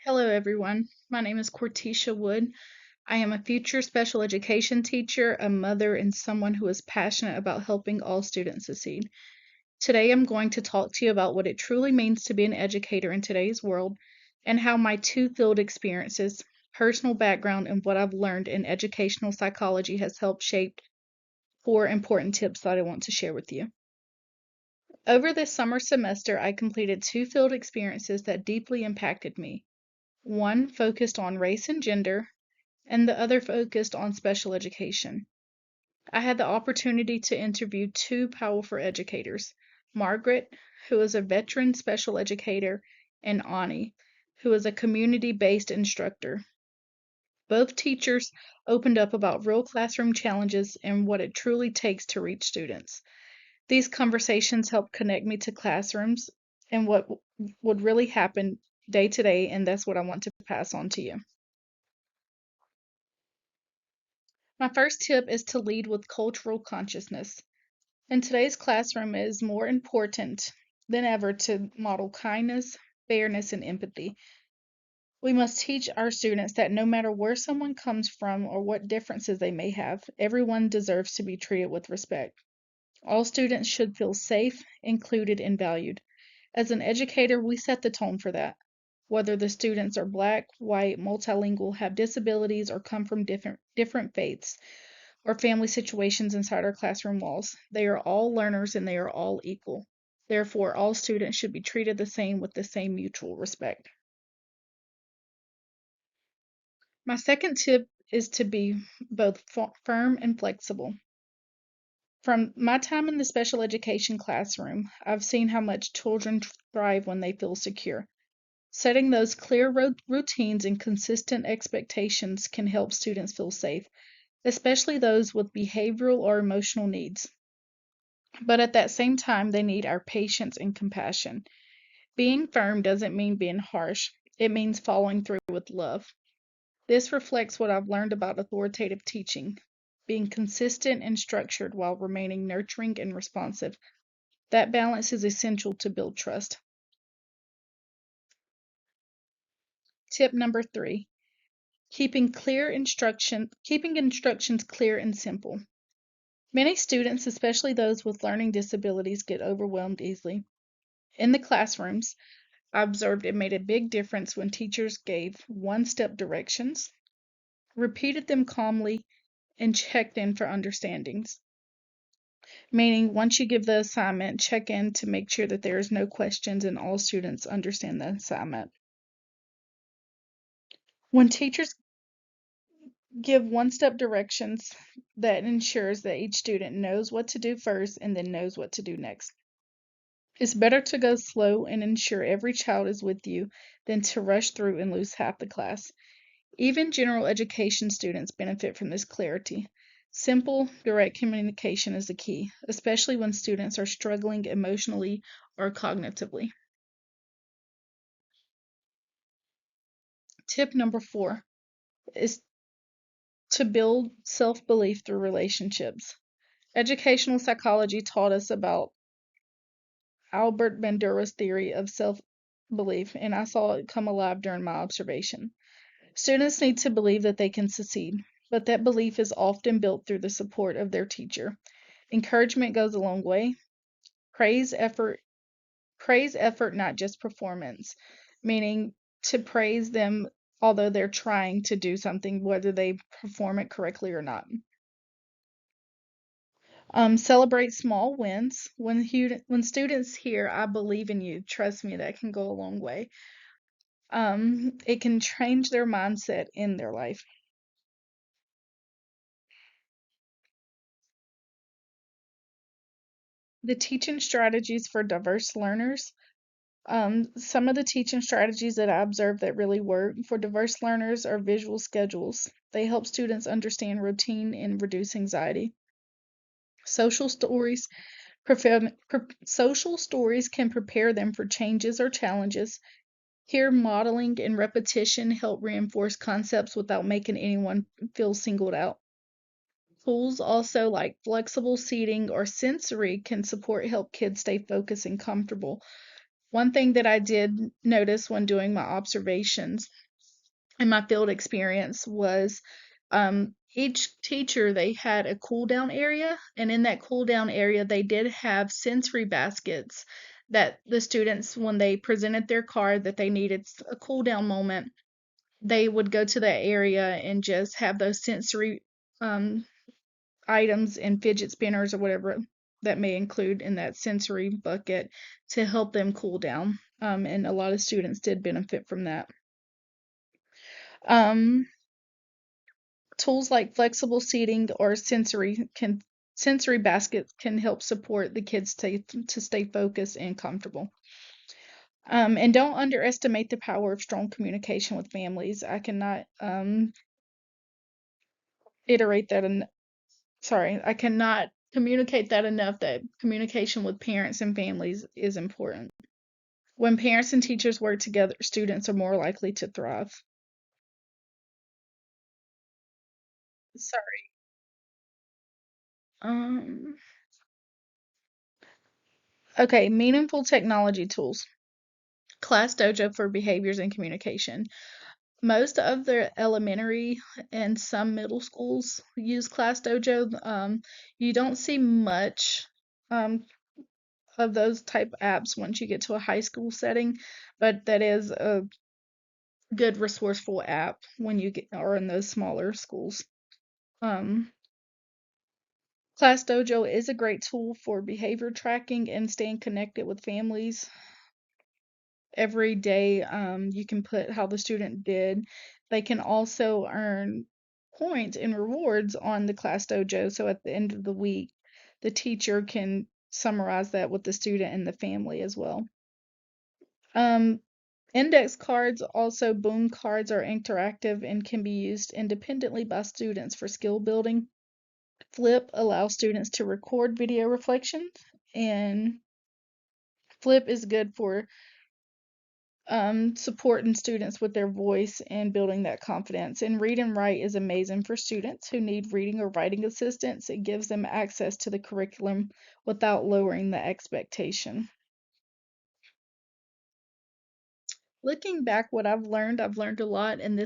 Hello, everyone. My name is Cortisha Wood. I am a future special education teacher, a mother, and someone who is passionate about helping all students succeed. Today, I'm going to talk to you about what it truly means to be an educator in today's world and how my two field experiences, personal background, and what I've learned in educational psychology has helped shape four important tips that I want to share with you. Over this summer semester, I completed two field experiences that deeply impacted me. One focused on race and gender, and the other focused on special education. I had the opportunity to interview two powerful educators, Margaret, who is a veteran special educator, and Ani, who is a community-based instructor. Both teachers opened up about real classroom challenges and what it truly takes to reach students. These conversations helped connect me to classrooms and what would really happen day to day, and that's what I want to pass on to you. My first tip is to lead with cultural consciousness. In today's classroom, it is more important than ever to model kindness, fairness, and empathy. We must teach our students that no matter where someone comes from or what differences they may have, everyone deserves to be treated with respect. All students should feel safe, included, and valued. As an educator, we set the tone for that. Whether the students are black, white, multilingual, have disabilities, or come from different faiths, or family situations inside our classroom walls. They are all learners and they are all equal. Therefore, all students should be treated the same with the same mutual respect. My second tip is to be both firm and flexible. From my time in the special education classroom, I've seen how much children thrive when they feel secure. Setting those clear routines and consistent expectations can help students feel safe, especially those with behavioral or emotional needs. But at that same time, they need our patience and compassion. Being firm doesn't mean being harsh, it means following through with love. This reflects what I've learned about authoritative teaching, being consistent and structured while remaining nurturing and responsive. That balance is essential to build trust. Tip number 3, keeping instructions clear and simple. Many students, especially those with learning disabilities, get overwhelmed easily. In the classrooms, I observed it made a big difference when teachers gave one-step directions, repeated them calmly, and checked in for understandings. Meaning, once you give the assignment, check in to make sure that there is no questions and all students understand the assignment. When teachers give one-step directions, that ensures that each student knows what to do first and then knows what to do next. It's better to go slow and ensure every child is with you than to rush through and lose half the class. Even general education students benefit from this clarity. Simple, direct communication is the key, especially when students are struggling emotionally or cognitively. Tip number 4 is to build self-belief through relationships. Educational psychology taught us about Albert Bandura's theory of self-belief, and I saw it come alive during my observation. Students need to believe that they can succeed, but that belief is often built through the support of their teacher. Encouragement goes a long way. Praise effort, not just performance, meaning to praise them although they're trying to do something, whether they perform it correctly or not. Celebrate small wins. When students hear, "I believe in you," trust me, that can go a long way. It can change their mindset in their life. The teaching strategies for diverse learners. Some of the teaching strategies that I observed that really work for diverse learners are visual schedules. They help students understand routine and reduce anxiety. Social stories, social stories can prepare them for changes or challenges. Here, modeling and repetition help reinforce concepts without making anyone feel singled out. Tools also like flexible seating or sensory can help kids stay focused and comfortable. One thing that I did notice when doing my observations and my field experience was each teacher, they had a cool down area, and in that cool down area they did have sensory baskets that the students, when they presented their card that they needed a cool down moment, they would go to that area and just have those sensory um, items and fidget spinners or whatever that may include in that sensory bucket to help them cool down. And a lot of students did benefit from that. Um, Tools like flexible seating or sensory baskets can help support the kids to stay focused and comfortable. And don't underestimate the power of strong communication with families. I cannot iterate that I cannot communicate that enough, that communication with parents and families is important. When parents and teachers work together, students are more likely to thrive. Sorry. Um, okay, meaningful technology tools. Class Dojo for behaviors and communication. Most of the elementary and some middle schools use Class Dojo. You don't see much um, of those type apps once you get to a high school setting, but that is a good resourceful app when you get are in those smaller schools. Um, Class Dojo is a great tool for behavior tracking and staying connected with families. Every day, you can put how the student did. They can also earn points and rewards on the Class Dojo. So at the end of the week, the teacher can summarize that with the student and the family as well. Um, Index cards, also boom cards, are interactive and can be used independently by students for skill building. Flip allows students to record video reflections, and Flip is good for supporting students with their voice and building that confidence. And Read and Write is amazing for students who need reading or writing assistance. It gives them access to the curriculum without lowering the expectation. Looking back, what I've learned a lot, and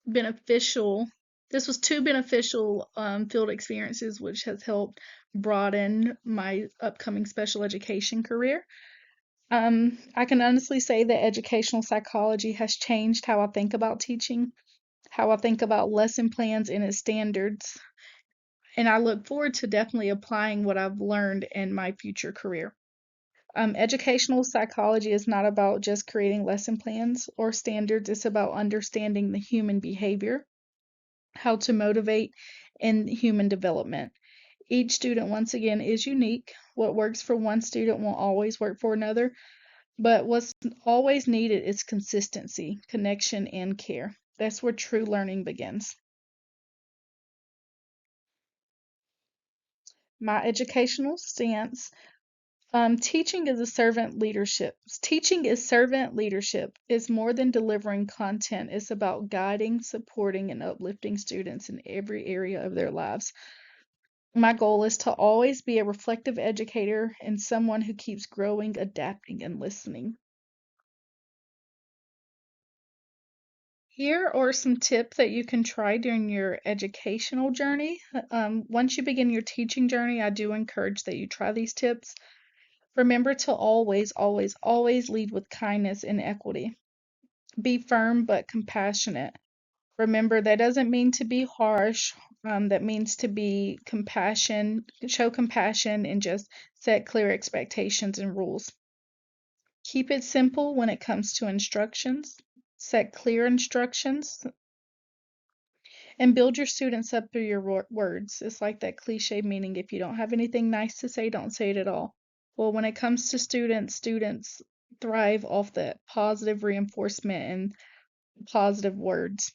beneficial. This was two beneficial field experiences, which has helped broaden my upcoming special education career. I can honestly say that educational psychology has changed how I think about teaching, how I think about lesson plans and its standards, and I look forward to definitely applying what I've learned in my future career. Educational psychology is not about just creating lesson plans or standards, it's about understanding the human behavior, how to motivate, and human development. Each student, once again, is unique. What works for one student won't always work for another, but what's always needed is consistency, connection, and care. That's where true learning begins. My educational stance. Teaching is a servant leadership. Teaching is servant leadership. It's more than delivering content. It's about guiding, supporting, and uplifting students in every area of their lives. My goal is to always be a reflective educator and someone who keeps growing, adapting, and listening. Here are some tips that you can try during your educational journey. Once you begin your teaching journey, I do encourage that you try these tips. Remember to always, always, always lead with kindness and equity. Be firm but compassionate. Remember, that doesn't mean to be harsh. That means to be show compassion, and just set clear expectations and rules. Keep it simple when it comes to instructions. Set clear instructions and build your students up through your words. It's like that cliche meaning, if you don't have anything nice to say, don't say it at all. Well, when it comes to students, students thrive off that positive reinforcement and positive words.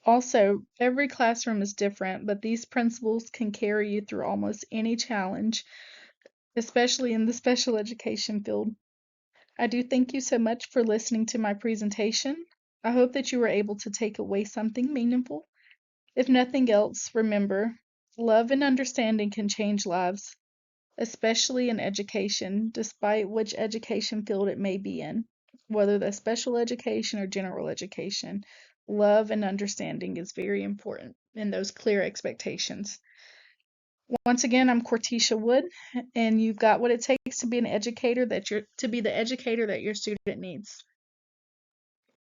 Also, every classroom is different, but these principles can carry you through almost any challenge, especially in the special education field. I do thank you so much for listening to my presentation. I hope that you were able to take away something meaningful. If nothing else, remember, love and understanding can change lives. especially in education, despite which education field it may be in, whether that's special education or general education. Love and understanding is very important in those clear expectations. Once again, I'm Cortisha Wood, and you've got what it takes to be an educator the educator that your student needs.